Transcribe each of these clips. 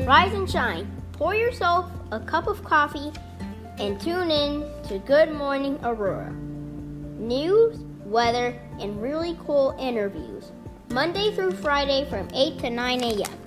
Rise and shine. Pour yourself a cup of coffee and tune in to Good Morning Aurora. News, weather, and really cool interviews. Monday through Friday from 8 to 9 a.m.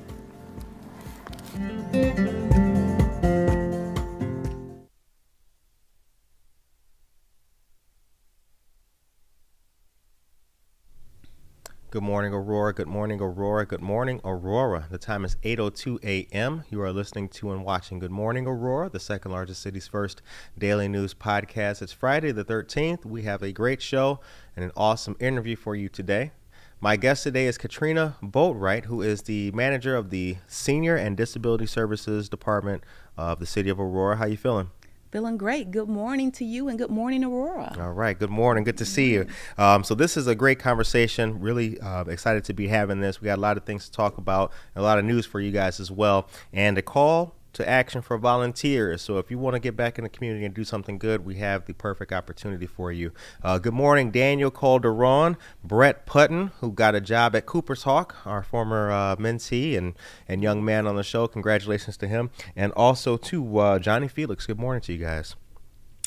Good morning, Aurora. Good morning, Aurora. Good morning, Aurora. The time is 8:02 a.m. You are listening to and watching Good Morning, Aurora, the second largest city's first daily news podcast. It's Friday the 13th. We have a great show and an awesome interview for you today. My guest today is Katrina Boatright, who is the manager of the Senior and Disability Services Department of the City of Aurora. How you feeling? Feeling great. Good morning to you and good morning, Aurora. All right. Good morning. Good to see you. So this is a great conversation. Really excited to be having this. We got a lot of things to talk about, a lot of news for you guys as well, and a call to action for volunteers. So if you want to get back in the community and do something good, we have the perfect opportunity for you. Good morning, Daniel Calderon, Brett Putton, who got a job at Cooper's Hawk, our former mentee and young man on the show. Congratulations to him. And also to Johnny Felix. Good morning to you guys.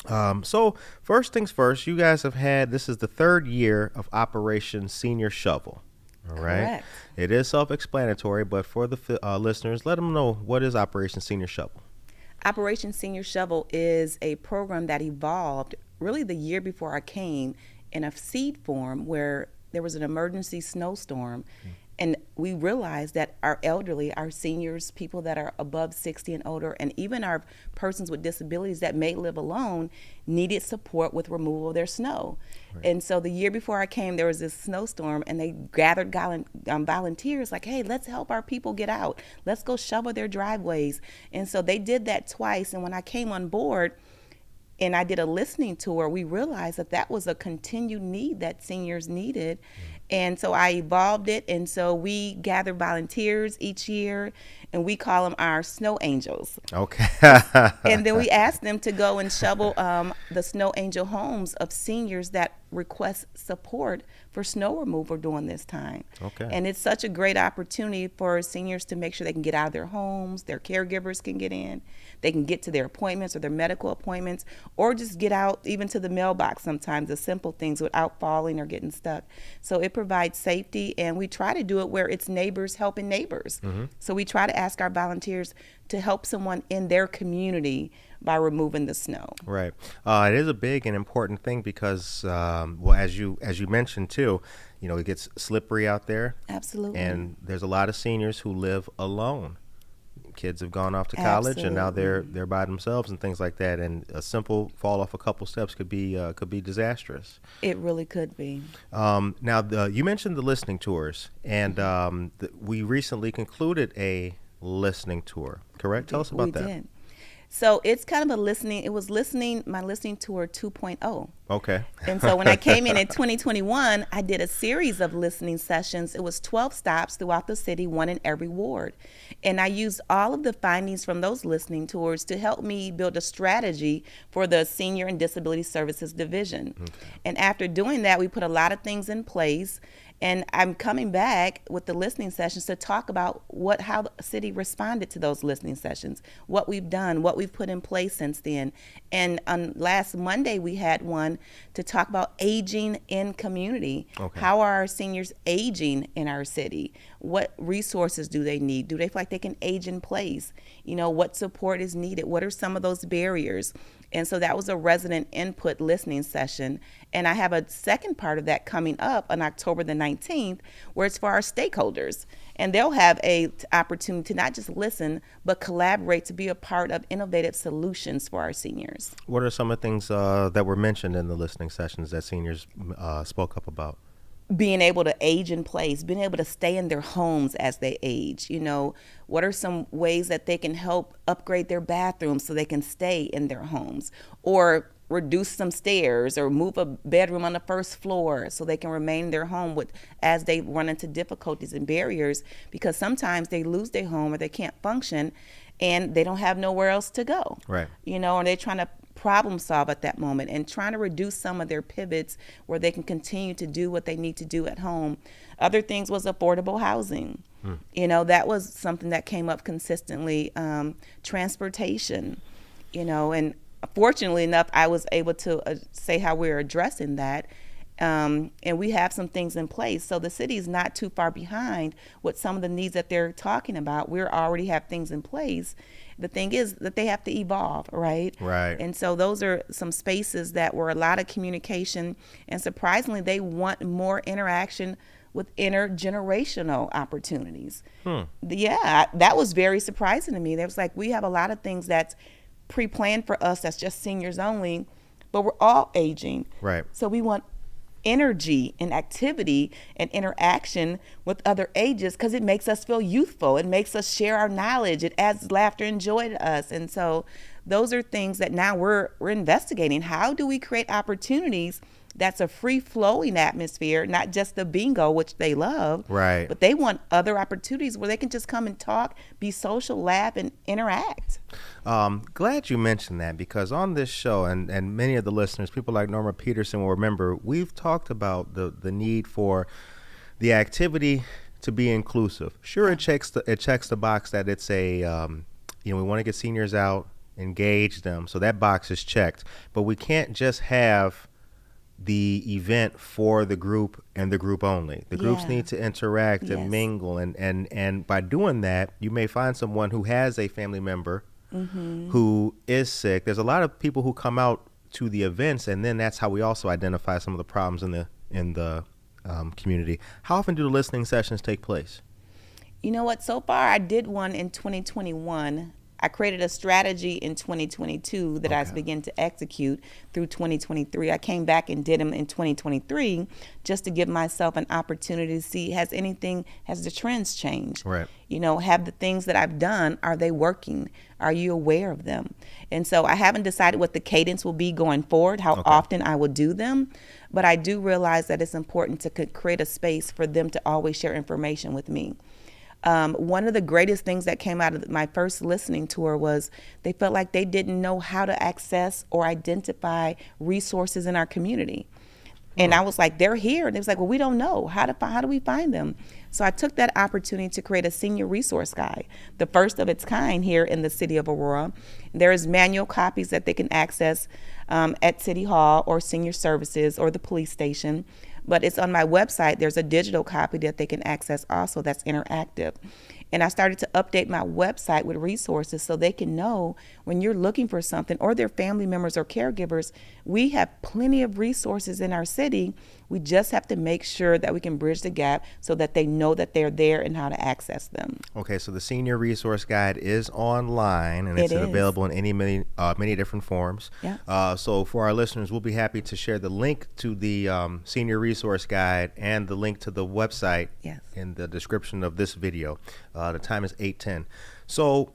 So first things first, you guys have had, this is the third year of Operation Senior Shovel. All right. Correct. It is self-explanatory, but for the listeners, let them know, what is Operation Senior Shovel? Operation Senior Shovel is a program that evolved really the year before I came in a seed form where there was an emergency snowstorm. And we realized that our elderly, our seniors, people that are above 60 and older, and even our persons with disabilities that may live alone needed support with removal of their snow. Right. And so the year before I came, there was this snowstorm, and they gathered volunteers like, hey, let's help our people get out. Let's go shovel their driveways. And so they did that twice. And when I came on board, and I did a listening tour, we realized that that was a continued need that seniors needed. And so I evolved it. And so we gather volunteers each year, and we call them our snow angels. Okay. And then we ask them to go and shovel the snow angel homes of seniors that request support for snow removal during this time. Okay. And it's such a great opportunity for seniors to make sure they can get out of their homes, their caregivers can get in, they can get to their appointments or their medical appointments, or just get out even to the mailbox sometimes, the simple things without falling or getting stuck. So it provides safety, and we try to do it where it's neighbors helping neighbors. Mm-hmm. So we try to ask our volunteers to help someone in their community by removing the snow. Right. It is a big and important thing because, well, as you mentioned too, you know, it gets slippery out there. Absolutely. And there's a lot of seniors who live alone. Kids have gone off to college. Absolutely. And now they're by themselves and things like that. And a simple fall off a couple steps could be disastrous. It really could be. Now, you mentioned the listening tours, and we recently concluded a listening tour, correct? Tell us about that. We did. So it's kind of my listening tour 2.0. Okay. And so when I came in 2021, I did a series of listening sessions. It was 12 stops throughout the city, one in every ward. And I used all of the findings from those listening tours to help me build a strategy for the Senior and Disability Services Division. Okay. And after doing that, we put a lot of things in place. And I'm coming back with the listening sessions to talk about how the city responded to those listening sessions, what we've done, what we've put in place since then. And on last Monday, we had one to talk about aging in community. Okay. How are our seniors aging in our city? What resources do they need? Do they feel like they can age in place? You know, what support is needed? What are some of those barriers? And so that was a resident input listening session. And I have a second part of that coming up on October the 19th, where it's for our stakeholders. And they'll have an opportunity to not just listen, but collaborate to be a part of innovative solutions for our seniors. What are some of the things that were mentioned in the listening sessions that seniors spoke up about? Being able to age in place, being able to stay in their homes as they age. You know, what are some ways that they can help upgrade their bathrooms so they can stay in their homes, or reduce some stairs, or move a bedroom on the first floor so they can remain in their home as they run into difficulties and barriers, because sometimes they lose their home or they can't function and they don't have nowhere else to go. Right. You know, or they're trying to problem solve at that moment and trying to reduce some of their pivots where they can continue to do what they need to do at home. Other things was affordable housing. That was something that came up consistently. Transportation, and fortunately enough, I was able to say how we're addressing that. And we have some things in place. So the city is not too far behind with some of the needs that they're talking about. We already have things in place. The thing is that they have to evolve, right? Right. And so those are some spaces that were a lot of communication. And surprisingly, they want more interaction with intergenerational opportunities. Yeah, that was very surprising to me. There was like, we have a lot of things that's pre-planned for us that's just seniors only, but we're all aging. Right. So we want energy and activity and interaction with other ages because it makes us feel youthful. It makes us share our knowledge. It adds laughter and joy to us. And so those are things that now we're investigating. How do we create opportunities that's a free-flowing atmosphere, not just the bingo, which they love, right? But they want other opportunities where they can just come and talk, be social, laugh, and interact. Glad you mentioned that, because on this show, and many of the listeners, people like Norma Peterson will remember, we've talked about the need for the activity to be inclusive. Sure, it checks the box that it's a we want to get seniors out, engage them, so that box is checked. But we can't just have the event for the group and the group only. The groups need to interact and mingle, and by doing that, you may find someone who has a family member who is sick. There's a lot of people who come out to the events, and then that's how we also identify some of the problems in the community. How often do the listening sessions take place? You know what? So far, I did one in 2021. I created a strategy in 2022 that I began to execute through 2023. I came back and did them in 2023 just to give myself an opportunity to see, has the trends changed? Right. Have the things that I've done, are they working? Are you aware of them? And so I haven't decided what the cadence will be going forward, how often I will do them, but I do realize that it's important to create a space for them to always share information with me. One of the greatest things that came out of my first listening tour was they felt like they didn't know how to access or identify resources in our community. And I was like, they're here. And they was like, well, we don't know. How do we find them? So I took that opportunity to create a senior resource guide, the first of its kind here in the city of Aurora. There is manual copies that they can access at City Hall or Senior Services or the police station. But it's on my website. There's a digital copy that they can access also that's interactive. And I started to update my website with resources so they can know when you're looking for something, or their family members or caregivers, we have plenty of resources in our city. We just have to make sure that we can bridge the gap so that they know that they're there and how to access them. Okay, so the Senior Resource Guide is online, and it's available in many different forms. Yeah. So for our listeners, we'll be happy to share the link to the Senior Resource Guide and the link to the website in the description of this video. The time is 8:10. So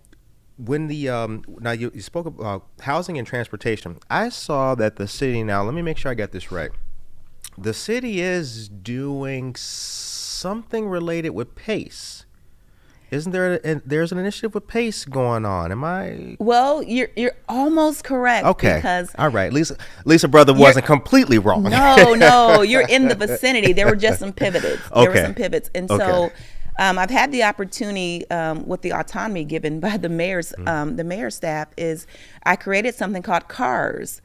when now you spoke about housing and transportation. I saw that the city, now let me make sure I got this right. The city is doing something related with PACE. Isn't there? There's an initiative with PACE going on. Am I? Well, you're almost correct. Okay. Because all right, Lisa Brother wasn't completely wrong. No, you're in the vicinity. There were just some pivots. There were some pivots, and so I've had the opportunity with the autonomy given by the mayor's staff. Is I created something called CARS,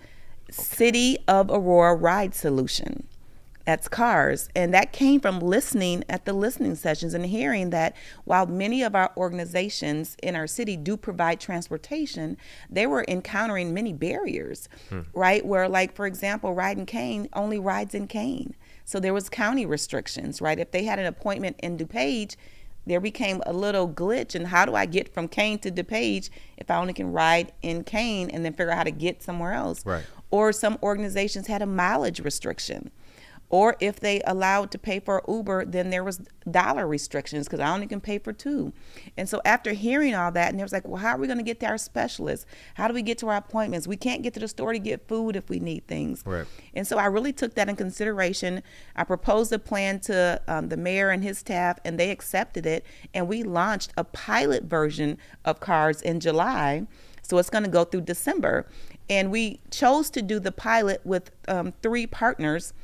City of Aurora Ride Solution. That's CARS. And that came from listening at the listening sessions and hearing that while many of our organizations in our city do provide transportation, they were encountering many barriers, right? Where, like, for example, Ride and Cane only rides in Cane. So there was county restrictions, right? If they had an appointment in DuPage, there became a little glitch in how do I get from Cane to DuPage if I only can ride in Cane and then figure out how to get somewhere else. Right. Or some organizations had a mileage restriction. Or if they allowed to pay for Uber, then there was dollar restrictions because I only can pay for two. And so after hearing all that, and there was like, well, how are we going to get to our specialists? How do we get to our appointments? We can't get to the store to get food if we need things. Right. And so I really took that in consideration. I proposed a plan to the mayor and his staff, and they accepted it. And we launched a pilot version of CARS in July. So it's going to go through December. And we chose to do the pilot with 3 partners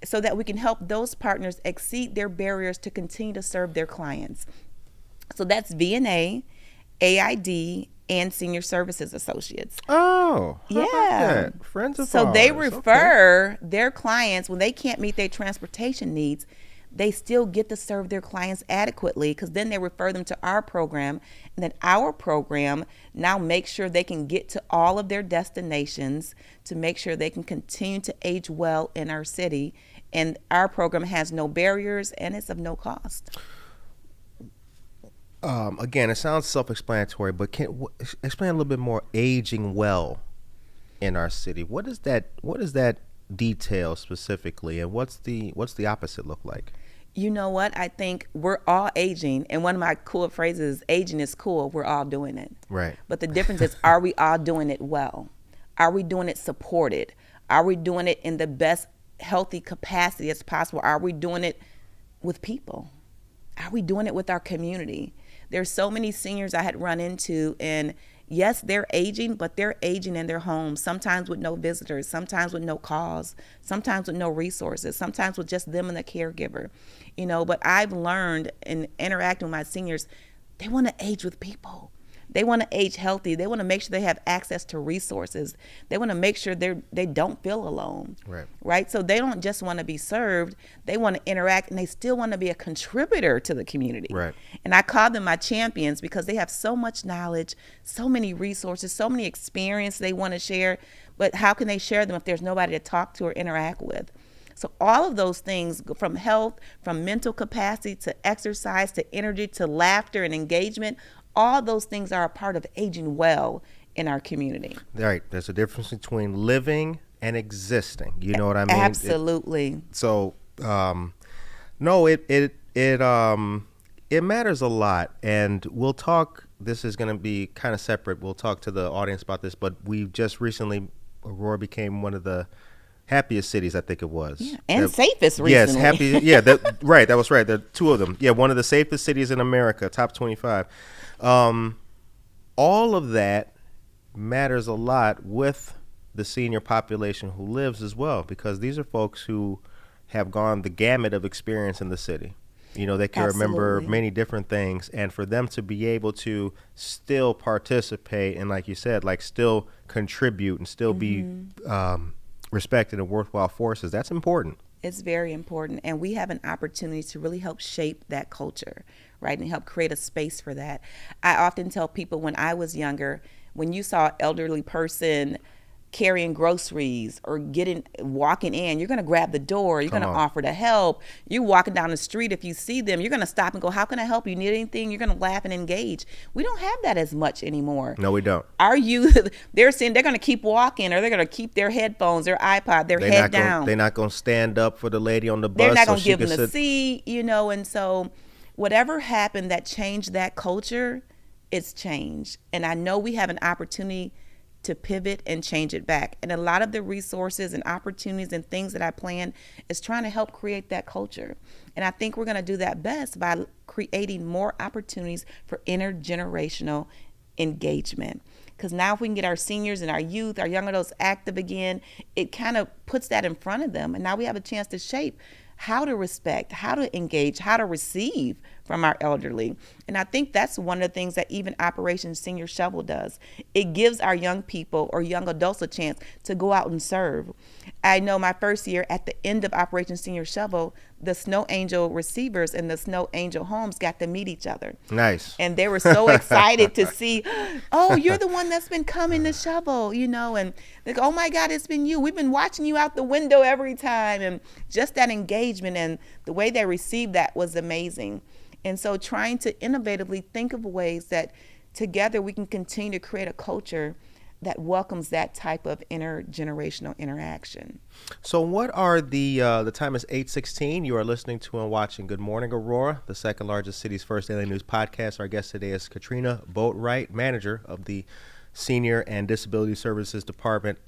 so that we can help those partners exceed their barriers to continue to serve their clients. So that's VNA, AID, and Senior Services Associates. Oh, how about Yeah. that? Friends of So ours. they Okay. refer their clients when they can't meet their transportation needs. They still get to serve their clients adequately, because then they refer them to our program, and then our program now makes sure they can get to all of their destinations to make sure they can continue to age well in our city. And our program has no barriers and it's of no cost. Again, it sounds self-explanatory, but explain a little bit more. Aging well in our city. What is that? What is that detail specifically, and what's the opposite look like? You know what? I think we're all aging, and one of my cool phrases is aging is cool. We're all doing it. Right. But the difference is, are we all doing it well? Are we doing it supported? Are we doing it in the best healthy capacity as possible? Are we doing it with people? Are we doing it with our community? There's so many seniors I had run into, and yes, they're aging, but they're aging in their homes, sometimes with no visitors, sometimes with no calls, sometimes with no resources, sometimes with just them and the caregiver. But I've learned in interacting with my seniors, they want to age with people. They want to age healthy. They want to make sure they have access to resources. They want to make sure they don't feel alone. Right? So they don't just want to be served. They want to interact, and they still want to be a contributor to the community. Right. And I call them my champions because they have so much knowledge, so many resources, so many experience they want to share. But how can they share them if there's nobody to talk to or interact with? So all of those things, from health, from mental capacity to exercise to energy to laughter and engagement, all those things are a part of aging well in our community. Right. There's a difference between living and existing. You know what I mean? Absolutely. No, it matters a lot, and we'll talk. This is going to be kind of separate. We'll talk to the audience about this, but we just recently, Aurora became one of the happiest cities, I think it was. Yeah, and safest recently. Yes, happy. Yeah, that was right. There are two of them. Yeah, one of the safest cities in America, top 25. All of that matters a lot with the senior population who lives as well, because these are folks who have gone the gamut of experience in the city. They can remember many different things, and for them to be able to still participate and, like you said, still contribute and still be respected and worthwhile forces, that's important. It's very important, and we have an opportunity to really help shape that culture, right, and help create a space for that. I often tell people, when I was younger, when you saw an elderly person carrying groceries or walking in, you're going to grab the door, you're going to offer to help. You're walking down the street, if you see them, you're going to stop and go, how can I help you? Need anything? You're going to laugh and engage. We don't have that as much anymore. No, we don't. Our youth, they're saying they're going to keep walking, or they're going to keep their headphones, their iPod, their head down. They're not going to stand up for the lady on the bus. They're not going to give them a seat, and so whatever happened that changed that culture, it's changed. And I know we have an opportunity to pivot and change it back. And a lot of the resources and opportunities and things that I plan is trying to help create that culture. And I think we're going to do that best by creating more opportunities for intergenerational engagement. Because now if we can get our seniors and our youth, our young adults active again, it kind of puts that in front of them. And now we have a chance to shape how to respect, how to engage, how to receive from our elderly. And I think that's one of the things that even Operation Senior Shovel does. It gives our young people or young adults a chance to go out and serve. I know my first year, at the end of Operation Senior Shovel, the Snow Angel receivers and the Snow Angel homes got to meet each other. Nice. And they were so excited to see, oh, you're the one that's been coming to shovel, and they go, oh my God, it's been you. We've been watching you out the window every time. And just that engagement and the way they received that was amazing. And so trying to innovatively think of ways that together we can continue to create a culture that welcomes that type of intergenerational interaction. So what are the time is 8:16. You are listening to and watching Good Morning Aurora, the second largest city's first daily news podcast. Our guest today is Katrina Boatright, manager of the Senior and Disability Services Department,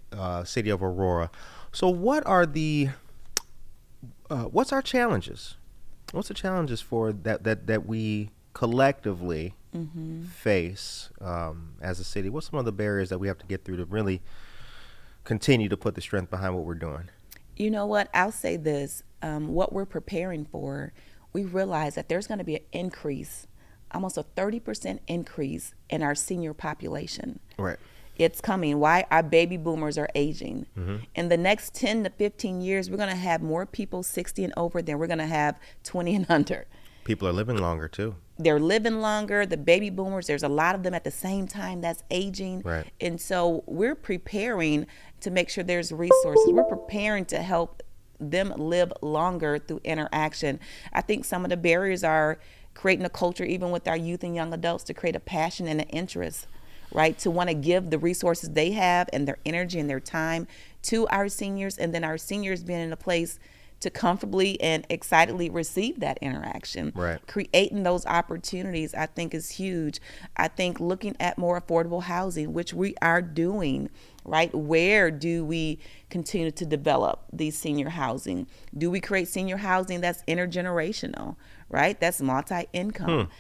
City of Aurora. So what's our challenges? What's the challenges for that we collectively face as a city? What's some of the barriers that we have to get through to really continue to put the strength behind what we're doing? You know what? I'll say this. What we're preparing for, we realize that there's going to be an increase almost a 30% increase in our senior population. Right. It's coming. Why? Our baby boomers are aging. In the next 10 to 15 years, we're going to have more people 60 and over than we're going to have 20 and under. People are living longer too. They're living longer. The baby boomers, there's a lot of them at the same time that's aging. Right. And so we're preparing to make sure there's resources. We're preparing to help them live longer through interaction. I think some of the barriers are creating a culture, even with our youth and young adults, to create a passion and an interest, right? To want to give the resources they have and their energy and their time to our seniors, and then our seniors being in a place to comfortably and excitedly receive that interaction. Right. Creating those opportunities, I think, is huge. I think looking at more affordable housing, which we are doing, right? Where do we continue to develop these senior housing? Do we create senior housing that's intergenerational, right? That's multi-income.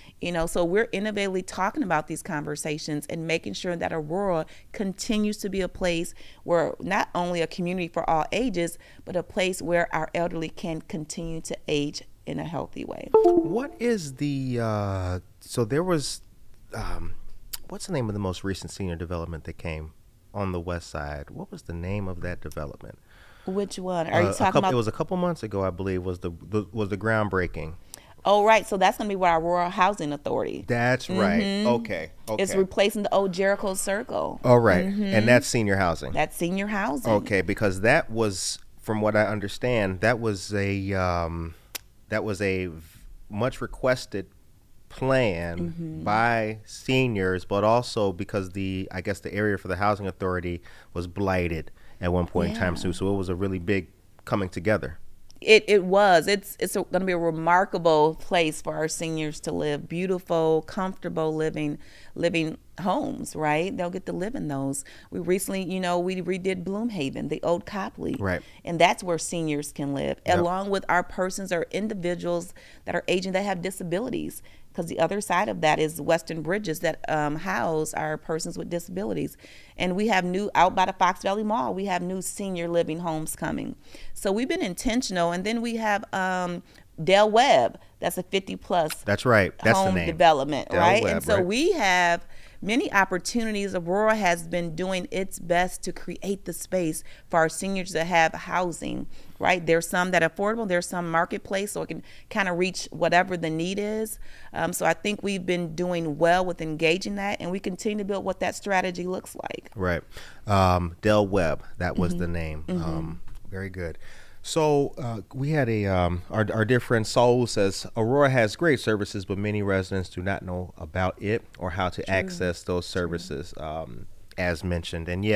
So we're innovatively talking about these conversations and making sure that Aurora continues to be a place where not only a community for all ages, but a place where our elderly can continue to age in a healthy way. What is the, so there was, what's the name of the most recent senior development that came on the west side? What was the name of that development? Which one? Are you talking about? It was a couple months ago, I believe, was the groundbreaking. Oh, right. So that's going to be with our Aurora Housing Authority. That's right. Okay. It's replacing the old Jericho Circle. All right. And that's senior housing. That's senior housing. Okay, because that was, from what I understand, that was a much requested plan by seniors, but also because I guess the area for the housing authority was blighted at one point in time too. So it was a really big coming together. It was. It's going to be a remarkable place for our seniors to live. Beautiful, comfortable living homes, right? They'll get to live in those. We recently, we redid Bloomhaven, the old Copley. Right. And that's where seniors can live, along with our persons or individuals that are aging that have disabilities. Because the other side of that is Western Bridges that house our persons with disabilities. And we have out by the Fox Valley Mall, we have new senior living homes coming. So we've been intentional. And then we have Del Webb, that's a 50-plus That's right. That's home the name. development, Del right? Webb, and so right. we have many opportunities. Aurora has been doing its best to create the space for our seniors to have housing, right? There's some that are affordable, there's some marketplace, so it can kind of reach whatever the need is. So I think we've been doing well with engaging that, and we continue to build what that strategy looks like. Right. Del Webb, that was the name. Very good. So we had our dear friend Saul says, Aurora has great services, but many residents do not know about it or how to access those services, as mentioned. And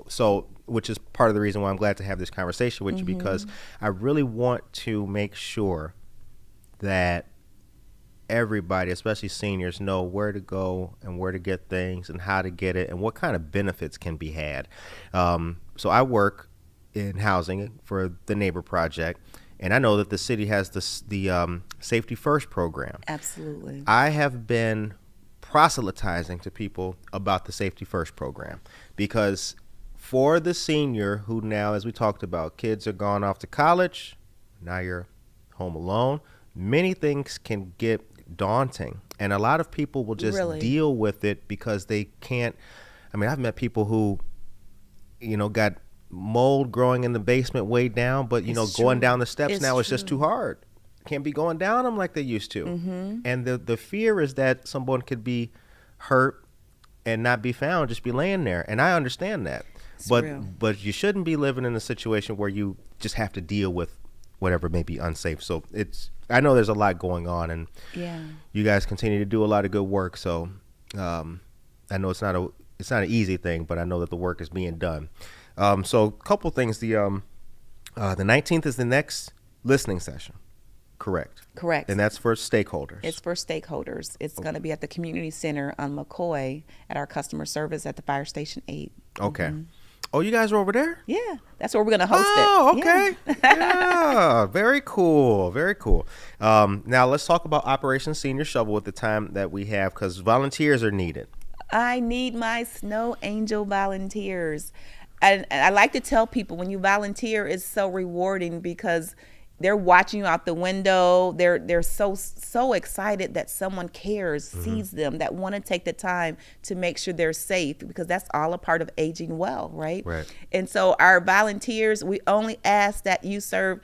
so which is part of the reason why I'm glad to have this conversation with you, because I really want to make sure that everybody, especially seniors, know where to go and where to get things and how to get it and what kind of benefits can be had. So I work in housing for the Neighbor Project, and I know that the city has the Safety First program. Absolutely. I have been proselytizing to people about the Safety First program, because for the senior who now, as we talked about, kids are gone off to college, now you're home alone, many things can get daunting, and a lot of people will just deal with it because they can't. I mean, I've met people who got mold growing in the basement way down, but going down the steps now is just too hard. Can't be going down them like they used to. And the fear is that someone could be hurt and not be found, just be laying there. And I understand that. But you shouldn't be living in a situation where you just have to deal with whatever may be unsafe. So I know there's a lot going on, and you guys continue to do a lot of good work. So I know it's not an easy thing, but I know that the work is being done. So a couple things. The 19th is the next listening session. Correct. And that's for stakeholders. It's for stakeholders. It's going to be at the community center on McCoy at our customer service at the Fire Station 8. Okay. Oh, you guys are over there? Yeah, that's where we're going to host it. Oh, okay. Yeah, very cool. Very cool. Now let's talk about Operation Senior Shovel with the time that we have, because volunteers are needed. I need my snow angel volunteers. And I like to tell people, when you volunteer, it's so rewarding, because they're watching you out the window. They're so excited that someone cares, sees them, that want to take the time to make sure they're safe, because that's all a part of aging well, right? Right. And so our volunteers, we only ask that you serve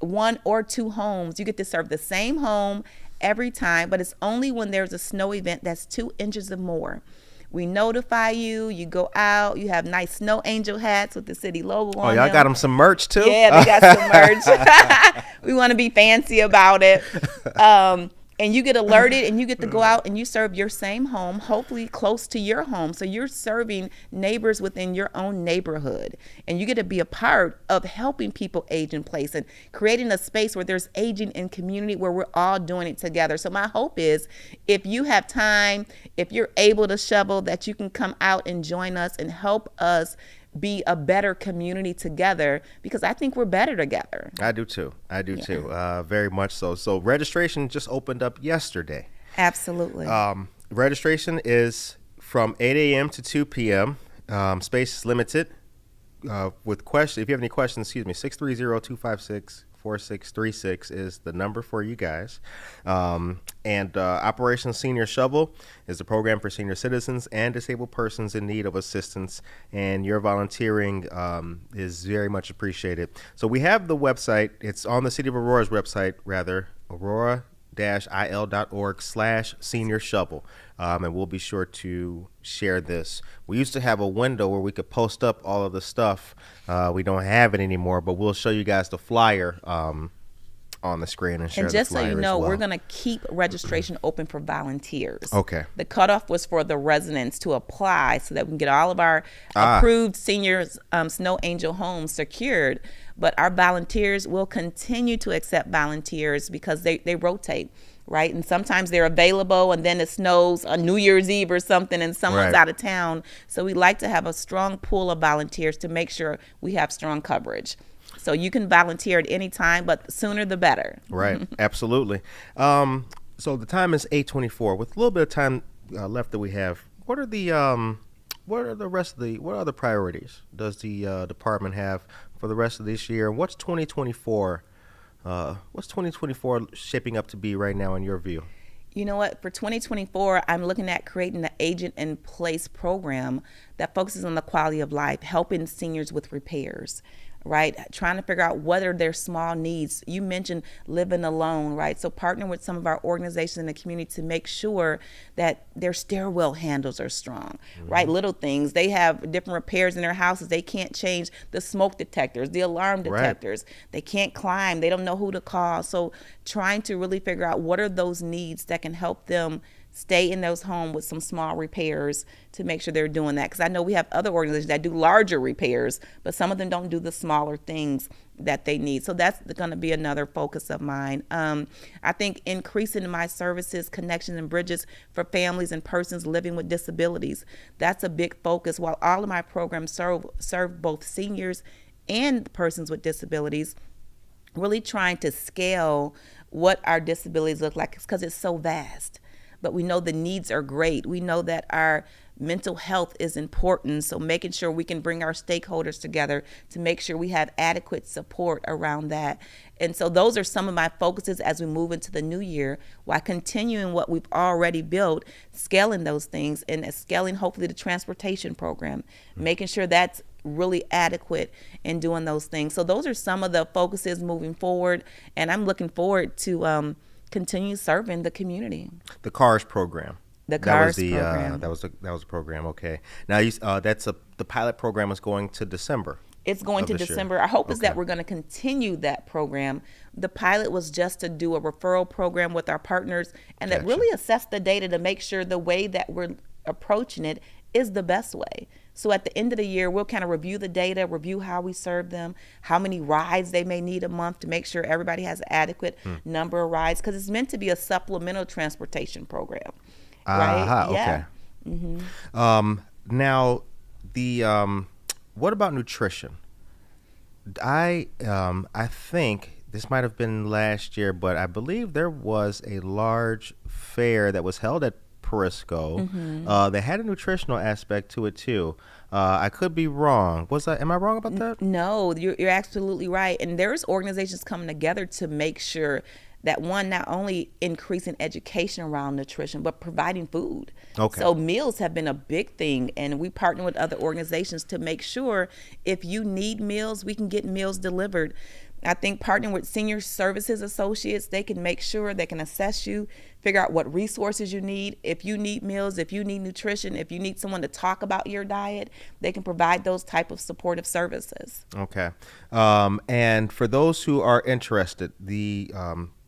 1 or 2 homes. You get to serve the same home every time, but it's only when there's a snow event that's 2 inches or more. We notify you, you go out, you have nice snow angel hats with the city logo on them. Oh, y'all got them some merch too? Yeah, they got some merch. We want to be fancy about it. And you get alerted, and you get to go out and you serve your same home, hopefully close to your home. So you're serving neighbors within your own neighborhood, and you get to be a part of helping people age in place and creating a space where there's aging in community, where we're all doing it together. So my hope is, if you have time, if you're able to shovel, that you can come out and join us and help us be a better community together, because I think we're better together. I do too. Very much so. So registration just opened up yesterday. Absolutely. Registration is from 8 a.m. to 2 p.m. Space is limited. With questions, if you have any questions, 630-256-4636 is the number for you guys. And Operation Senior Shovel is a program for senior citizens and disabled persons in need of assistance, and your volunteering is very much appreciated. So we have the website. It's on the City of Aurora's website, rather, aurora-il.org/senior shovel. And we'll be sure to share this. We used to have a window where we could post up all of the stuff. We don't have it anymore, but we'll show you guys the flyer on the screen and share and just the flyer so you know, as well. we're going to keep registration open for volunteers. Okay. The cutoff was for the residents to apply so that we can get all of our approved seniors snow angel homes secured. But our volunteers will continue to accept volunteers because they rotate, right? And sometimes they're available, and then it snows on New Year's Eve or something, and someone's out of town. So we like to have a strong pool of volunteers to make sure we have strong coverage. So you can volunteer at any time, but the sooner the better. Right, absolutely. So the time is 8:24. With a little bit of time left that we have, what are the what other priorities does the department have for the rest of this year? And what's 2024? What's 2024 shaping up to be right now in your view? You know what? For 2024, I'm looking at creating an agent in place program that focuses on the quality of life, helping seniors with repairs, right? Trying to figure out what are their small needs. You mentioned living alone, right? So partnering with some of our organizations in the community to make sure that their stairwell handles are strong, right? Little things. They have different repairs in their houses. They can't change the smoke detectors, the alarm detectors. Right. They can't climb. They don't know who to call. So trying to really figure out what are those needs that can help them stay in those homes with some small repairs to make sure they're doing that. Because I know we have other organizations that do larger repairs, but some of them don't do the smaller things that they need. So that's going to be another focus of mine. I think increasing my services, connections, and bridges for families and persons living with disabilities. That's a big focus. While all of my programs serve both seniors and persons with disabilities, really trying to scale what our disabilities look like, because it's so vast. But we know the needs are great. We know that our mental health is important. So making sure we can bring our stakeholders together to make sure we have adequate support around that. And so those are some of my focuses as we move into the new year, while continuing what we've already built, scaling those things, and scaling hopefully the transportation program, making sure that's really adequate in doing those things. So those are some of the focuses moving forward. And I'm looking forward to continue serving the community. The CARS program. Program. That was the program. Okay. Now the pilot program is going to December. It's going to December. Our hope is that we're going to continue that program. The pilot was just to do a referral program with our partners and that really assess the data to make sure the way that we're approaching it is the best way. So at the end of the year, we'll kind of review the data, review how we serve them, how many rides they may need a month to make sure everybody has an adequate number of rides, because it's meant to be a supplemental transportation program. Right? Okay. Now, what about nutrition? I think this might have been last year, but I believe there was a large fair that was held at Prisco. They had a nutritional aspect to it too. I could be wrong. Am I wrong about that? No, you're absolutely right. And there's organizations coming together to make sure that, one, not only increasing education around nutrition, but providing food. Okay. So meals have been a big thing, and we partner with other organizations to make sure if you need meals, we can get meals delivered. I think partnering with senior services associates, they can make sure they can assess you, figure out what resources you need. If you need meals, if you need nutrition, if you need someone to talk about your diet, they can provide those type of supportive services. Okay. And for those who are interested, the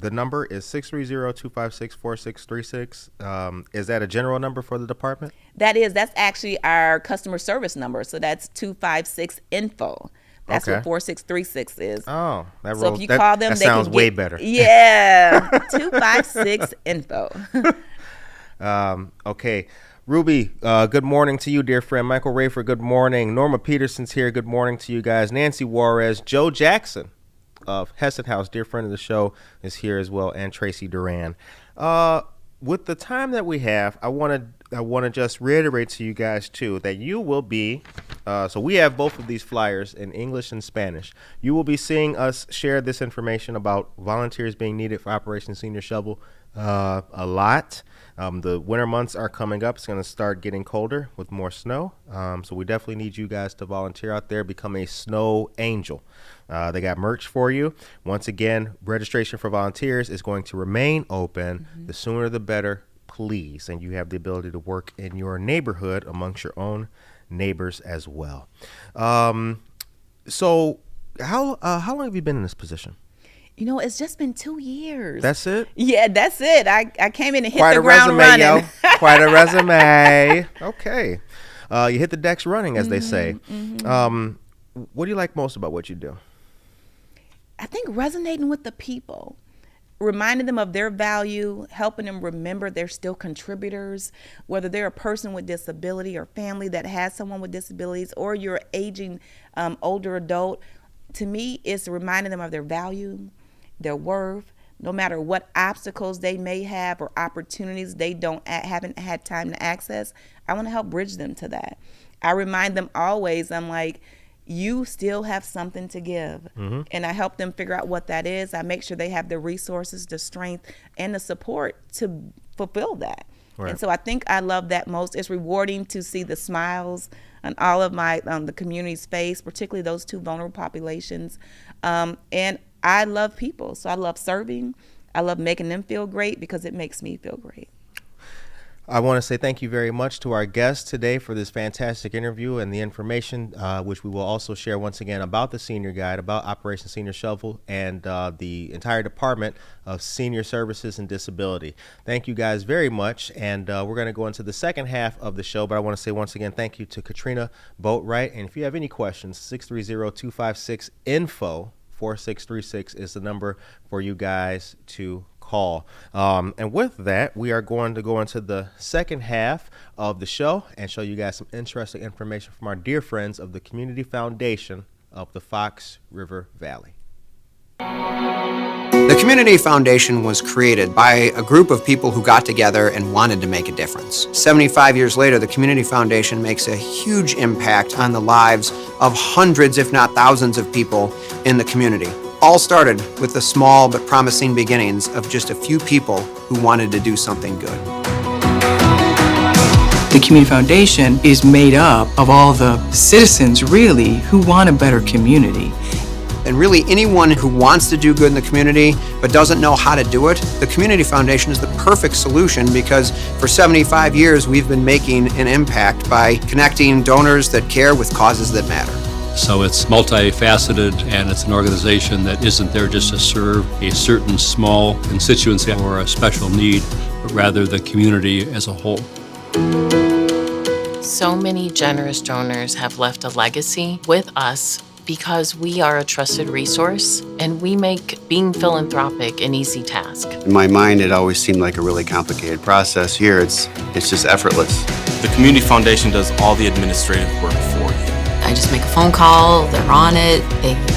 number is 630-256-4636. Is that a general number for the department? That's actually our customer service number. So that's 256-INFO. That's okay. what 4636 is. Oh, so if you call them, that they sounds can way better. Yeah, 256-INFO. Okay. Ruby, good morning to you, dear friend. Michael Rayford, good morning. Norma Peterson's here. Good morning to you guys. Nancy Juarez, Joe Jackson of Heston House, dear friend of the show, is here as well, and Tracy Duran. With the time that we have, I want to just reiterate to you guys too that you will be. So we have both of these flyers in English and Spanish. You will be seeing us share this information about volunteers being needed for Operation Senior Shovel a lot. The winter months are coming up. It's going to start getting colder with more snow. So we definitely need you guys to volunteer out there, become a snow angel. They got merch for you. Once again, registration for volunteers is going to remain open. The sooner the better, please. And you have the ability to work in your neighborhood amongst your own neighbors as well. So how long have you been in this position? You know, it's just been 2 years. That's it? Yeah, that's it. I came in and hit Quite the a ground resume, running. yo. Quite a resume. Okay. You hit the decks running, as they say. What do you like most about what you do? I think resonating with the people, reminding them of their value, helping them remember they're still contributors, whether they're a person with disability or family that has someone with disabilities, or you're an aging older adult. To me, it's reminding them of their value, their worth, no matter what obstacles they may have or opportunities they haven't had time to access. I want to help bridge them to that. I remind them always, I'm like, you still have something to give. And I help them figure out what that is. I make sure they have the resources, the strength, and the support to fulfill that. Right. And so I think I love that most. It's rewarding to see the smiles on all of my the community's face, particularly those two vulnerable populations. And I love people, so I love serving. I love making them feel great because it makes me feel great. I want to say thank you very much to our guests today for this fantastic interview and the information, which we will also share once again about the Senior Guide, about Operation Senior Shovel, and the entire Department of Senior Services and Disability. Thank you guys very much, and we're going to go into the second half of the show, but I want to say once again thank you to Katrina Boatright, and if you have any questions, 630-256-INFO. 4636 is the number for you guys to call. And with that, we are going to go into the second half of the show and show you guys some interesting information from our dear friends of the Community Foundation of the Fox River Valley. The Community Foundation was created by a group of people who got together and wanted to make a difference. 75 years later, the Community Foundation makes a huge impact on the lives of hundreds, if not thousands, of people in the community. All started with the small but promising beginnings of just a few people who wanted to do something good. The Community Foundation is made up of all the citizens, really, who want a better community. And really, anyone who wants to do good in the community but doesn't know how to do it, the Community Foundation is the perfect solution, because for 75 years we've been making an impact by connecting donors that care with causes that matter. So it's multifaceted, and it's an organization that isn't there just to serve a certain small constituency or a special need, but rather the community as a whole. So many generous donors have left a legacy with us because we are a trusted resource, and we make being philanthropic an easy task. In my mind, it always seemed like a really complicated process. Here, it's just effortless. The Community Foundation does all the administrative work for you. I just make a phone call, they're on it,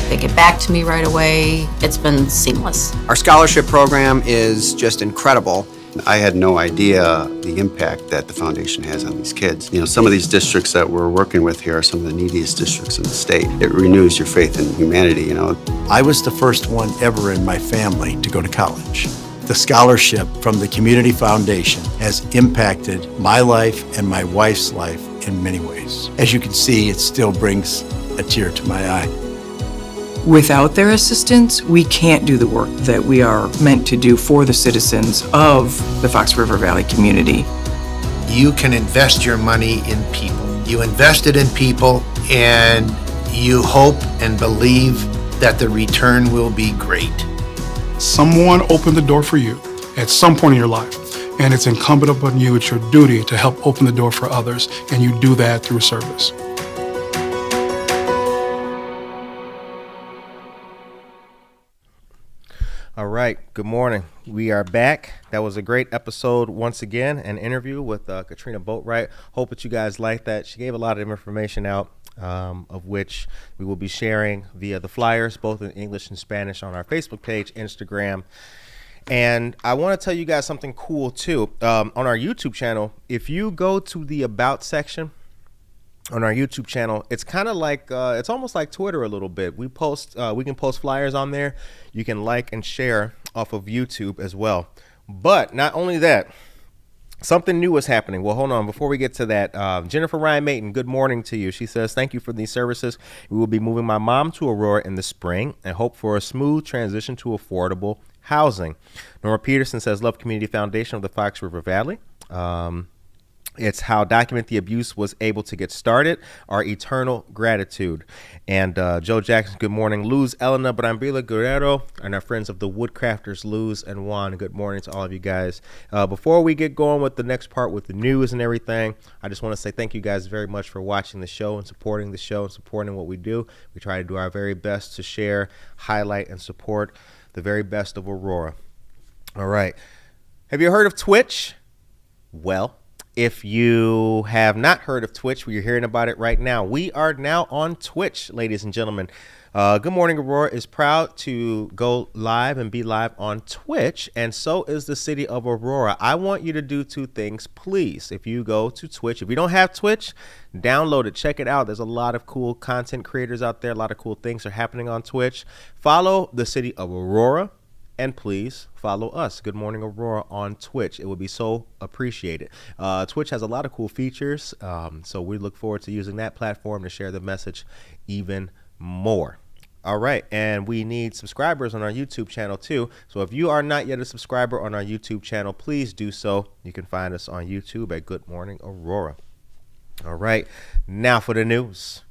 they get back to me right away. It's been seamless. Our scholarship program is just incredible, I had no idea the impact that the foundation has on these kids. You know, some of these districts that we're working with here are some of the neediest districts in the state. It renews your faith in humanity, you know. I was the first one ever in my family to go to college. The scholarship from the Community Foundation has impacted my life and my wife's life in many ways. As you can see, it still brings a tear to my eye. Without their assistance, we can't do the work that we are meant to do for the citizens of the Fox River Valley community. You can invest your money in people. You invest it in people and you hope and believe that the return will be great. Someone opened the door for you at some point in your life, and it's incumbent upon you, it's your duty to help open the door for others, and you do that through service. All right, good morning. We are back. That was a great episode once again, an interview with Katrina Boatright. Hope that you guys liked that. She gave a lot of information out, of which we will be sharing via the flyers, both in English and Spanish, on our Facebook page, Instagram. And I want to tell you guys something cool too. On our YouTube channel, if you go to the About section on our YouTube channel, it's kind of like it's almost like Twitter a little bit. We can post flyers on there. You can like and share off of YouTube as well. But not only that, something new is happening. Well, hold on. Before we get to that, Jennifer Ryan Mayton, good morning to you. She says, thank you for these services. We will be moving my mom to Aurora in the spring and hope for a smooth transition to affordable housing. Nora Peterson says, love Community Foundation of the Fox River Valley. It's how Document the Abuse was able to get started. Our eternal gratitude. And Joe Jackson, good morning. Luz Elena Brambila Guerrero and our friends of the Woodcrafters, Luz and Juan. Good morning to all of you guys. Before we get going with the next part with the news and everything, I just want to say thank you guys very much for watching the show and supporting the show and supporting what we do. We try to do our very best to share, highlight, and support the very best of Aurora. All right. Have you heard of Twitch? Well, if you have not heard of Twitch, you're hearing about it right now. We are now on Twitch, ladies and gentlemen. Good Morning Aurora is proud to go live and be live on Twitch, and so is the City of Aurora. I want you to do two things, please. If you go to Twitch, if you don't have Twitch, download it, check it out. There's a lot of cool content creators out there. A lot of cool things are happening on Twitch. Follow the City of Aurora. And please follow us, Good Morning Aurora, on Twitch. It would be so appreciated. Twitch has a lot of cool features, so we look forward to using that platform to share the message even more. All right, and we need subscribers on our YouTube channel too. So if you are not yet a subscriber on our YouTube channel, please do so. You can find us on YouTube at Good Morning Aurora. All right, now for the news.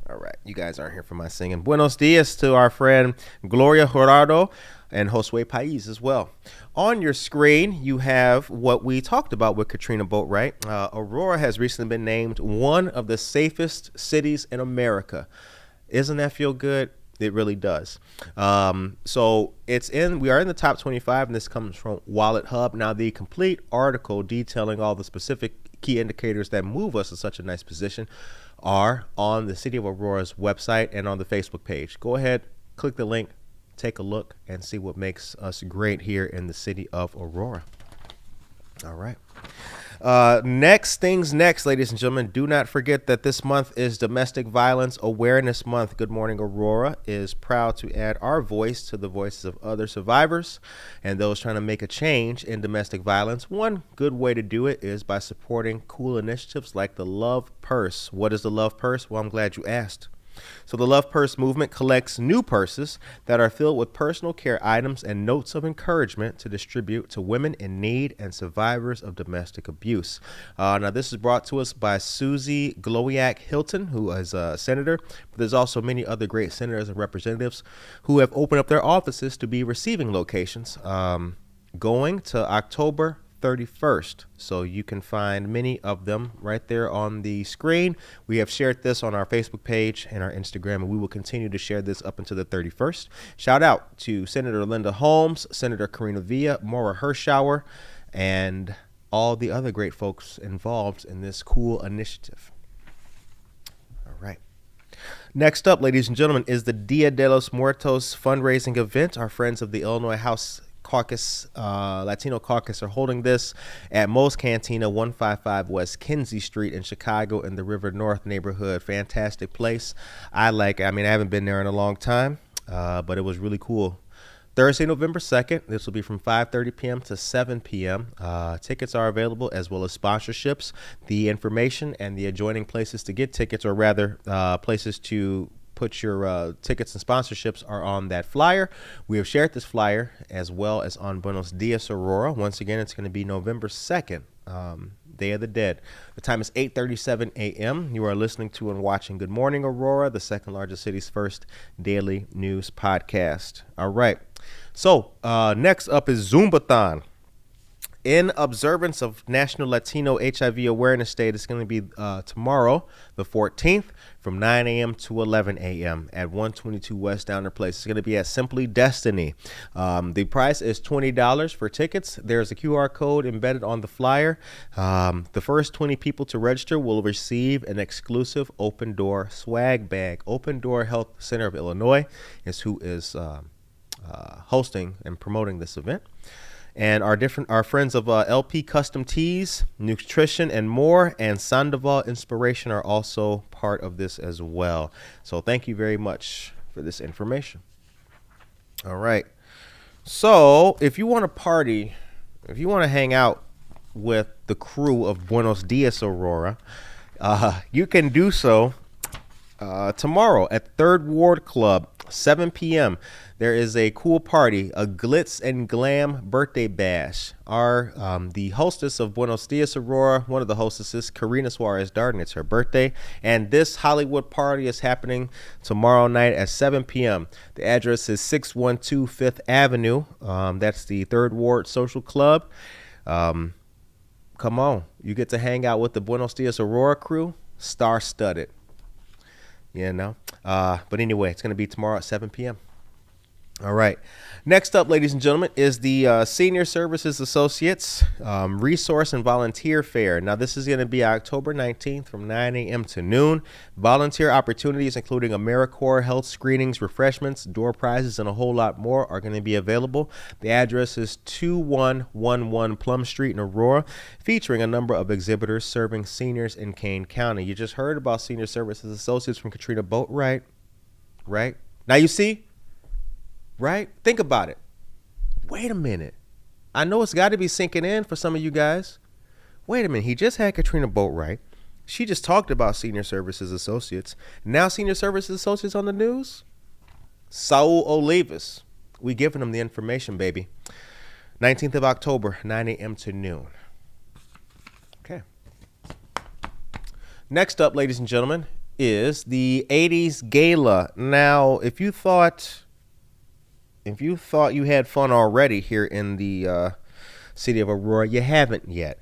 All right, you guys aren't here for my singing. Buenos dias to our friend Gloria Gerardo and Josue Pais as well. On your screen, you have what we talked about with Katrina Boatright. Aurora has recently been named one of the safest cities in America. Isn't that feel good? It really does. So we are in the top 25, and this comes from Wallet Hub. Now, the complete article detailing all the specific key indicators that move us to such a nice position are on the City of Aurora's website and on the Facebook page. Go ahead, click the link, take a look, and see what makes us great here in the City of Aurora. All right. Next things next, ladies and gentlemen. Do not forget that this month is Domestic Violence Awareness Month. Good Morning Aurora is proud to add our voice to the voices of other survivors and those trying to make a change in domestic violence. One good way to do it is by supporting cool initiatives like the Love Purse. What is the Love Purse? Well, I'm glad you asked. So the Love Purse movement collects new purses that are filled with personal care items and notes of encouragement to distribute to women in need and survivors of domestic abuse. Now, this is brought to us by Susie Glowiak Hilton, who is a senator. But there's also many other great senators and representatives who have opened up their offices to be receiving locations going to October 31st. So you can find many of them right there on the screen. We have shared this on our Facebook page and our Instagram, and we will continue to share this up until the 31st. Shout out to Senator Linda Holmes, Senator Karina Villa, Maura Hirschauer, and all the other great folks involved in this cool initiative. All right. Next up, ladies and gentlemen, is the Dia de los Muertos fundraising event. Our friends of the Illinois House Caucus, Latino Caucus, are holding this at Moe's Cantina, 155 West Kinsey Street in Chicago in the River North neighborhood. Fantastic place. I haven't been there in a long time, but it was really cool. Thursday, November 2nd. This will be from 5:30 p.m. to 7 p.m. Tickets are available, as well as sponsorships. The information and the adjoining places to get tickets, or rather places to put your tickets and sponsorships, are on that flyer. We have shared this flyer as well as on Buenos Dias Aurora. Once again, it's going to be November 2nd, Day of the Dead. The time is 8:37 a.m. You are listening to and watching Good Morning Aurora, the second largest city's first daily news podcast. All right. So next up is Zumbathon. In observance of National Latino HIV Awareness Day, it's going to be tomorrow, the 14th, from 9 a.m. to 11 a.m. at 122 West Downer Place. It's going to be at Simply Destiny. The price is $20 for tickets. There's a QR code embedded on the flyer. The first 20 people to register will receive an exclusive Open Door swag bag. Open Door Health Center of Illinois is who is hosting and promoting this event. And our friends of LP Custom Tees, Nutrition and More, and Sandoval Inspiration are also part of this as well. So thank you very much for this information. All right. So if you want to party, if you want to hang out with the crew of Buenos Dias Aurora, you can do so tomorrow at Third Ward Club, 7 p.m. There is a cool party, a glitz and glam birthday bash. The hostess of Buenos Dias Aurora, one of the hostesses, Karina Suarez Darden, it's her birthday. And this Hollywood party is happening tomorrow night at 7 p.m. The address is 612 5th Avenue. That's the Third Ward Social Club. Come on. You get to hang out with the Buenos Dias Aurora crew. Star-studded. But anyway, it's going to be tomorrow at 7 p.m. All right. Next up, ladies and gentlemen, is the Senior Services Associates Resource and Volunteer Fair. Now, this is going to be October 19th from 9 a.m. to noon. Volunteer opportunities, including AmeriCorps health screenings, refreshments, door prizes, and a whole lot more are going to be available. The address is 2111 Plum Street in Aurora, featuring a number of exhibitors serving seniors in Kane County. You just heard about Senior Services Associates from Katrina Boatright, right? Now you see, right? Think about it. Wait a minute. I know it's got to be sinking in for some of you guys. Wait a minute. He just had Katrina Boatright. She just talked about Senior Services Associates. Now Senior Services Associates on the news? Saul Olivas. We giving them the information, baby. 19th of October, 9 a.m. to noon. Okay. Next up, ladies and gentlemen, is the 80s Gala. Now, if you thought you had fun already here in the city of Aurora, you haven't yet.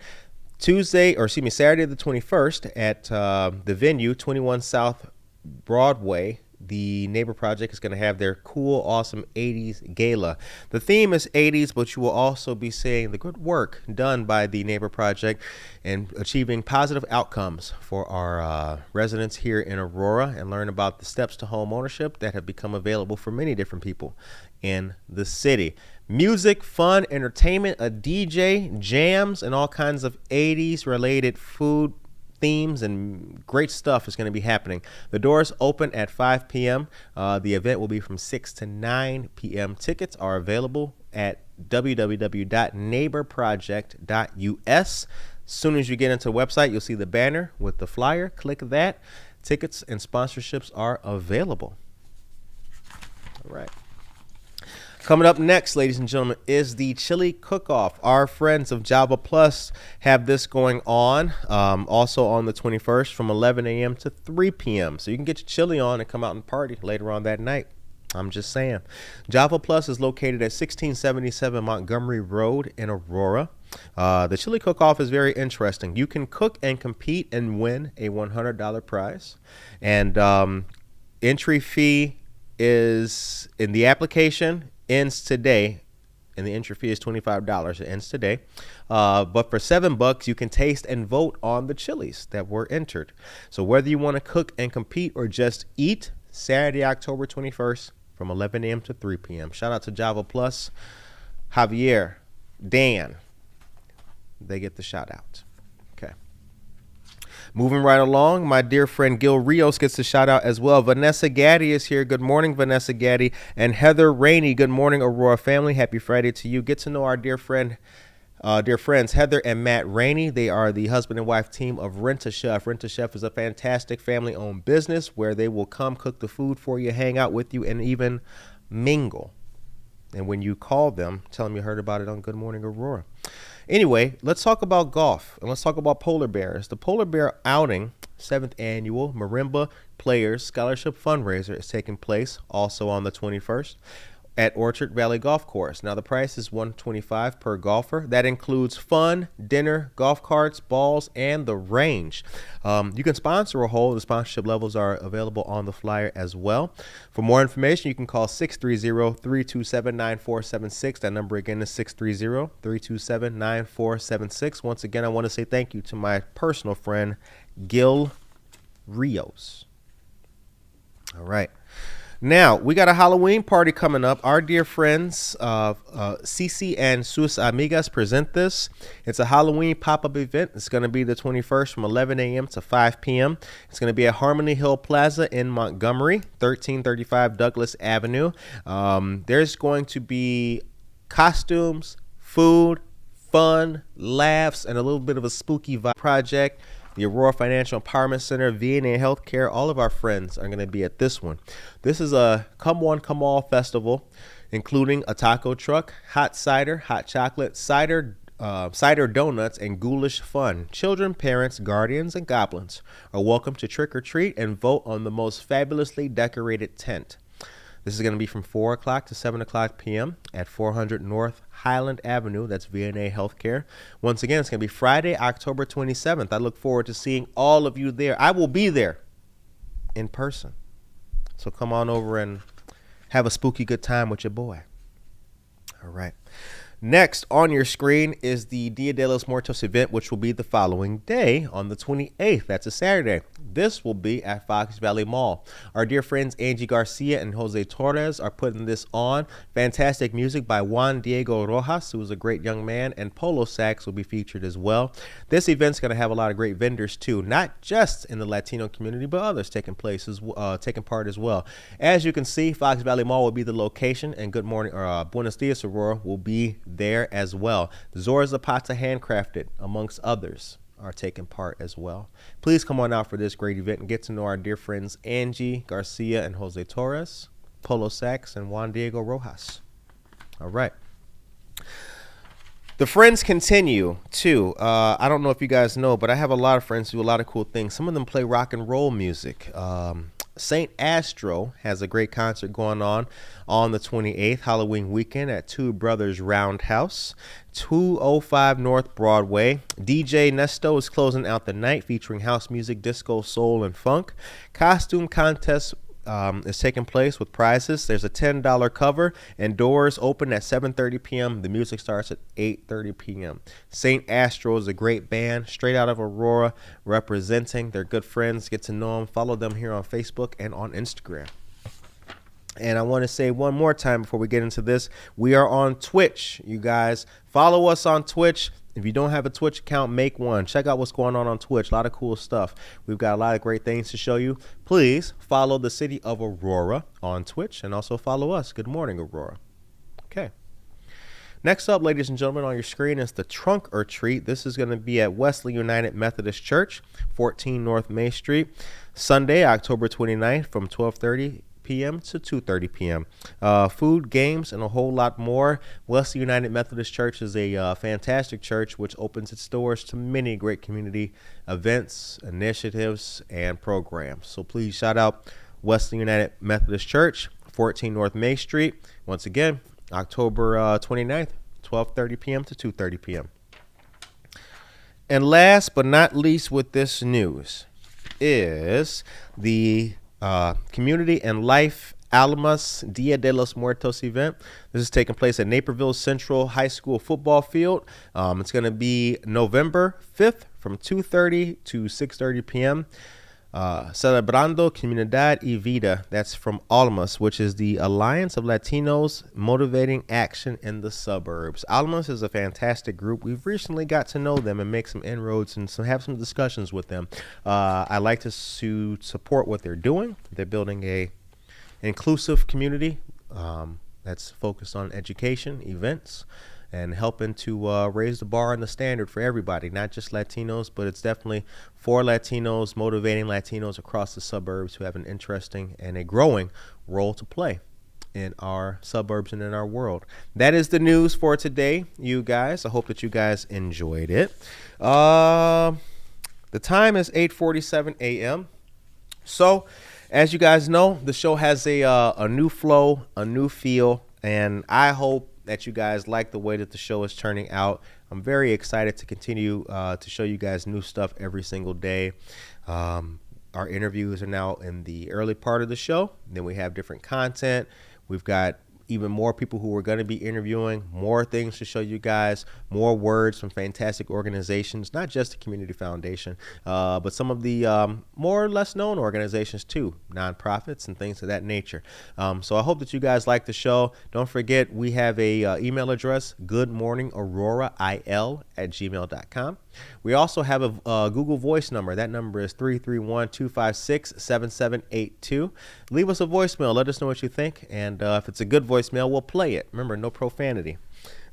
Saturday the 21st at the venue, 21 South Broadway, the Neighbor Project is going to have their cool, awesome 80s Gala. The theme is 80s, but you will also be seeing the good work done by the Neighbor Project and achieving positive outcomes for our residents here in Aurora, and learn about the steps to home ownership that have become available for many different people in the city. Music, fun, entertainment, a DJ, jams, and all kinds of 80s related food themes and great stuff is going to be happening. The doors open at 5 p.m. The event will be from 6 to 9 p.m. Tickets are available at www.neighborproject.us. As soon as you get into the website, you'll see the banner with the flyer. Click that. Tickets and sponsorships are available. All right. Coming up next, ladies and gentlemen, is the chili cook-off. Our friends of Java Plus have this going on also on the 21st from 11 a.m. to 3 p.m. So you can get your chili on and come out and party later on that night. I'm just saying. Java Plus is located at 1677 Montgomery Road in Aurora. The chili cook-off is very interesting. You can cook and compete and win a $100 prize. And entry fee is in the application ends today, and the entry fee is $25. It ends today. But for $7, you can taste and vote on the chilies that were entered. So whether you want to cook and compete or just eat, Saturday, October 21st from 11 a.m. to 3 p.m. Shout out to Java Plus, Javier, Dan. They get the shout out. Okay. Moving right along, my dear friend Gil Rios gets the shout out as well. Vanessa Gaddy is here. Good morning, Vanessa Gaddy. And Heather Rainey. Good morning, Aurora family. Happy Friday to you. Get to know our dear friends Heather and Matt Rainey. They are the husband and wife team of Rent-A-Chef. Rent-A-Chef is a fantastic family-owned business where they will come cook the food for you, hang out with you, and even mingle. And when you call them, tell them you heard about it on Good Morning Aurora. Anyway, let's talk about golf, and let's talk about polar bears. The Polar Bear Outing, 7th Annual Marimba Players Scholarship Fundraiser is taking place also on the 21st. At Orchard Valley Golf Course. Now the price is $125 per golfer. That includes fun, dinner, golf carts, balls, and the range. You can sponsor a hole. The sponsorship levels are available on the flyer as well. For more information, you can call 630-327-9476. That number again is 630-327-9476. Once again, I want to say thank you to my personal friend, Gil Rios. All right. Now, we got a Halloween party coming up. Our dear friends, Cici and sus amigas present this. It's a Halloween pop-up event. It's going to be the 21st from 11 a.m. to 5 p.m. It's going to be at Harmony Hill Plaza in Montgomery, 1335 Douglas Avenue. There's going to be costumes, food, fun, laughs, and a little bit of a spooky vibe project. The Aurora Financial Empowerment Center, VNA Health Care, all of our friends are going to be at this one. This is a come one, come all festival, including a taco truck, hot cider, hot chocolate, cider donuts, and ghoulish fun. Children, parents, guardians, and goblins are welcome to trick or treat and vote on the most fabulously decorated tent. This is going to be from 4 o'clock to 7 o'clock p.m. at 400 North Highland Avenue. That's VNA Health Care. Once again, it's going to be Friday, October 27th. I look forward to seeing all of you there. I will be there in person. So come on over and have a spooky good time with your boy. All right. Next on your screen is the Dia de los Muertos event, which will be the following day on the 28th. That's a Saturday. This will be at Fox Valley Mall. Our dear friends Angie Garcia and Jose Torres are putting this on. Fantastic music by Juan Diego Rojas, who is a great young man, and Polo Sax will be featured as well. This event's going to have a lot of great vendors too, not just in the Latino community, but others taking part as well. As you can see, Fox Valley Mall will be the location, and Good Morning Buenos Dias Aurora will be there as well. The Zora Zapata Handcrafted, amongst others, are taking part as well. Please come on out for this great event and get to know our dear friends Angie Garcia and Jose Torres, Polo Sax, and Juan Diego Rojas. All right. The friends continue too. I don't know if you guys know, but I have a lot of friends who do a lot of cool things. Some of them play rock and roll music. St. Astro has a great concert going on the 28th, Halloween weekend at Two Brothers Roundhouse, 205 North Broadway. DJ Nesto is closing out the night featuring house music, disco, soul, and funk. Costume contest is taking place with prizes. There's a $10 cover, and doors open at 7:30 p.m. The music starts at 8:30 p.m. St. Astro is a great band, straight out of Aurora, representing. They're good friends. Get to know them. Follow them here on Facebook and on Instagram. And I want to say one more time before we get into this, we are on Twitch, you guys. Follow us on Twitch. If you don't have a Twitch account, make one. Check out what's going on Twitch. A lot of cool stuff. We've got a lot of great things to show you. Please follow the City of Aurora on Twitch and also follow us. Good morning, Aurora. Okay. Next up, ladies and gentlemen, on your screen is the Trunk or Treat. This is going to be at Wesley United Methodist Church, 14 North May Street, Sunday, October 29th from 12:30 p.m. to 2:30 p.m. Food, games, and a whole lot more. Wesley United Methodist Church is a fantastic church which opens its doors to many great community events, initiatives, and programs. So please shout out Wesley United Methodist Church, 14 North May Street. Once again, October 29th, 12:30 p.m. to 2:30 p.m. And last but not least with this news is the Community and Life Almas Dia de los Muertos event. This is taking place at Naperville Central High School football field. It's going to be November 5th from 2:30 to 6:30 p.m. Celebrando Comunidad y Vida. That's from Almas, which is the Alliance of Latinos Motivating Action in the Suburbs. Almas is a fantastic group. We've recently got to know them and make some inroads and have some discussions with them. I like to support what they're doing. They're building a inclusive community that's focused on education, events, and helping to raise the bar and the standard for everybody, not just Latinos, but it's definitely for Latinos, motivating Latinos across the suburbs who have an interesting and a growing role to play in our suburbs and in our world. That is the news for today, you guys. I hope that you guys enjoyed it. The time is 8:47 a.m. So, as you guys know, the show has a new flow, a new feel, and I hope that you guys like the way that the show is turning out. I'm very excited to continue to show you guys new stuff every single day. Our interviews are now in the early part of the show. Then we have different content. We've got even more people who we're going to be interviewing, more things to show you guys, more words from fantastic organizations, not just the Community Foundation, but some of the more or less known organizations too, nonprofits and things of that nature. So I hope that you guys like the show. Don't forget, we have a email address, goodmorningaurora@gmail.com. We also have a Google Voice number. That number is 331-256-7782. Leave us a voicemail. Let us know what you think. And if it's a good voicemail, we'll play it. Remember, no profanity.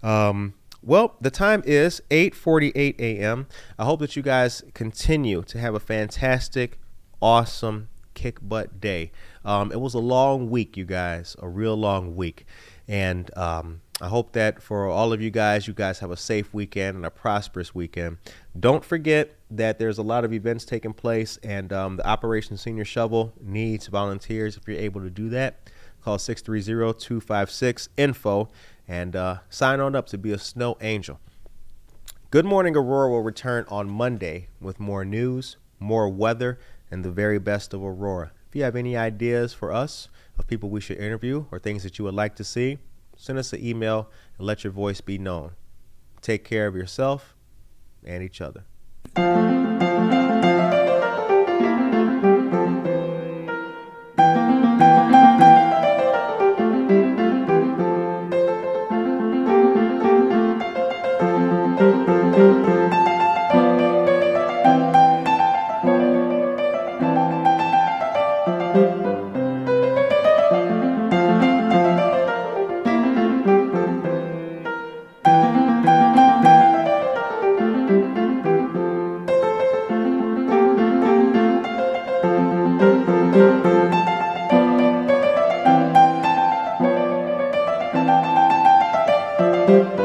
Well, the time is 8:48 a.m. I hope that you guys continue to have a fantastic, awesome, kick butt day. It was a long week, you guys, a real long week. And I hope that for all of you guys have a safe weekend and a prosperous weekend. Don't forget that there's a lot of events taking place, and the Operation Senior Shovel needs volunteers. If you're able to do that, call 630-256-INFO and sign on up to be a snow angel. Good Morning Aurora will return on Monday with more news, more weather, and the very best of Aurora. If you have any ideas for us of people we should interview or things that you would like to see, send us an email and let your voice be known. Take care of yourself and each other. Thank you.